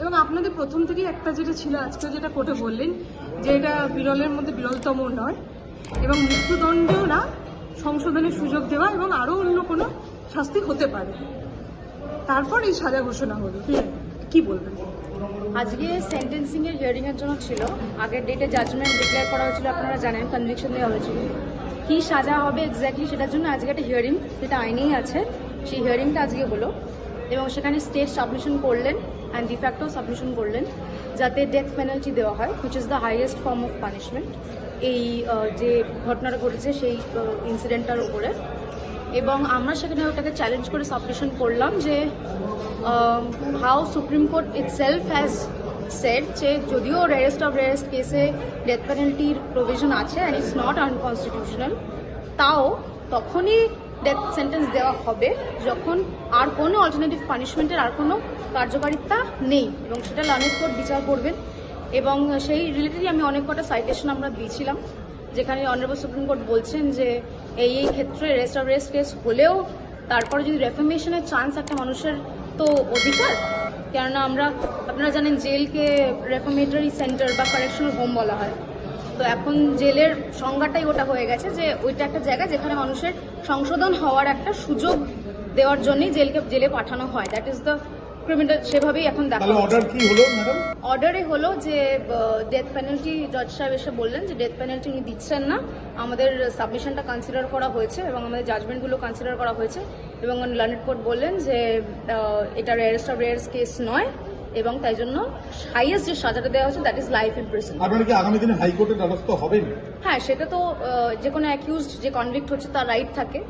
এবং আপনাদের প্রথম থেকেই একটা যেটা ছিল, আজকে যেটা কোর্টে বললেন যে এটা বিরলের মধ্যে বিরলতম নয় এবং মৃত্যুদণ্ডেও না, সংশোধনের সুযোগ দেওয়া এবং আরও অন্য কোনো শাস্তি হতে পারে, তারপর এই সাজা ঘোষণা হলো। কি বলবেন? আজকে সেন্টেন্সিং এর হিয়ারিং এর জন্য ছিল, আগের ডেটে জাজমেন্ট ডিক্লেয়ার করা হয়েছিল, আপনারা জানেন, কনভিকশন দেওয়া হয়েছিল। কি সাজা হবে এক্স্যাক্টলি সেটার জন্য আজকে একটা হিয়ারিং, যেটা আইনেই আছে, সেই হিয়ারিংটা আজকে হলো এবং সেখানে স্টেট সাবমিশন করলেন অ্যান্ড ডিফ্যাক্টো সাবমিশন করলেন যাতে ডেথ পেনাল্টি দেওয়া হয়, which is the highest form of punishment এই যে ঘটনাটা ঘটেছে সেই ইনসিডেন্টটার উপরে। এবং আমরা সেখানে ওটাকে চ্যালেঞ্জ করে সাবমিশন করলাম যে how supreme court itself has said যে যদিও রেয়ারেস্ট অফ রেয়ারেস্ট কেসে ডেথ পেনাল্টির প্রভিশন আছে অ্যান্ড ইটস নট আনকনস্টিটিউশনাল, তাও তখনই ডেথ সেন্টেন্স দেওয়া হবে যখন আর কোনো অল্টারনেটিভ পানিশমেন্টের আর কোনো কার্যকারিতা নেই, এবং সেটা লার্নেড কোর্ট বিচার করবেন। এবং সেই রিলেটেডই আমি অনেক কটা সাইটেশন আমরা দিয়েছিলাম, যেখানে অনারেবল সুপ্রিম কোর্ট বলছেন যে এই ক্ষেত্রে রেস্ট অফ রেস্ট কেস হলেও তারপরে যদি রেফরমেশনের চান্স একটা মানুষের তো অধিকার, কেননা আপনারা জানেন জেলকে রেফরমেটরি সেন্টার বা কারেকশনাল হোম বলা হয়। তো এখন জেলের সংজ্ঞাটাই ওটা হয়ে গেছে যে ওইটা একটা জায়গা যেখানে মানুষের সংশোধন হওয়ার একটা সুযোগ দেওয়ার জন্যই জেলে পাঠানো হয়। দ্যাট ইজ দ্য ক্রিমিনাল, সেভাবেই এখন দেখা তাহলে অর্ডার কি হলো ম্যাডাম? অর্ডারে হলো যে ডেথ পেনাল্টি, জজ সাহেব এসে বললেন যে ডেথ পেনাল্টি উনি দিচ্ছেন না, আমাদের সাবমিশনটা কনসিডার করা হয়েছে এবং আমাদের জাজমেন্টগুলো কনসিডার করা হয়েছে, এবং লার্নেড কোর্ট বললেন যে এটা রেয়ারেস্ট অফ রেয়ারেস্ট কেস নয় এবং তাই জন্য হাইয়েস্ট যে সাজাটা দেওয়া হয়েছে দ্যাট ইজ লাইফ ইমপ্রিজনমেন্ট। আপনারা কি আগামী দিনে হাইকোর্টের দ্বারস্থ হবেন? হ্যাঁ, সেটা তো যে কোনো অ্যাকিউজড যে কনভিক্ট হচ্ছে তার রাইট থাকে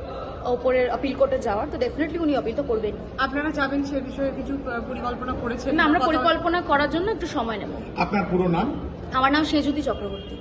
ওপরের আপিল কোর্টে যাওয়ার, তো ডেফিনেটলি উনি আপিল তো করবেন। আপনারা যাবেন সে বিষয়ে কিছু পরিকল্পনা করেছেন? না, আমরা পরিকল্পনা করার জন্য একটু সময় নেব। আপনার পুরো নাম? আমার নাম সেজুতি চক্রবর্তী।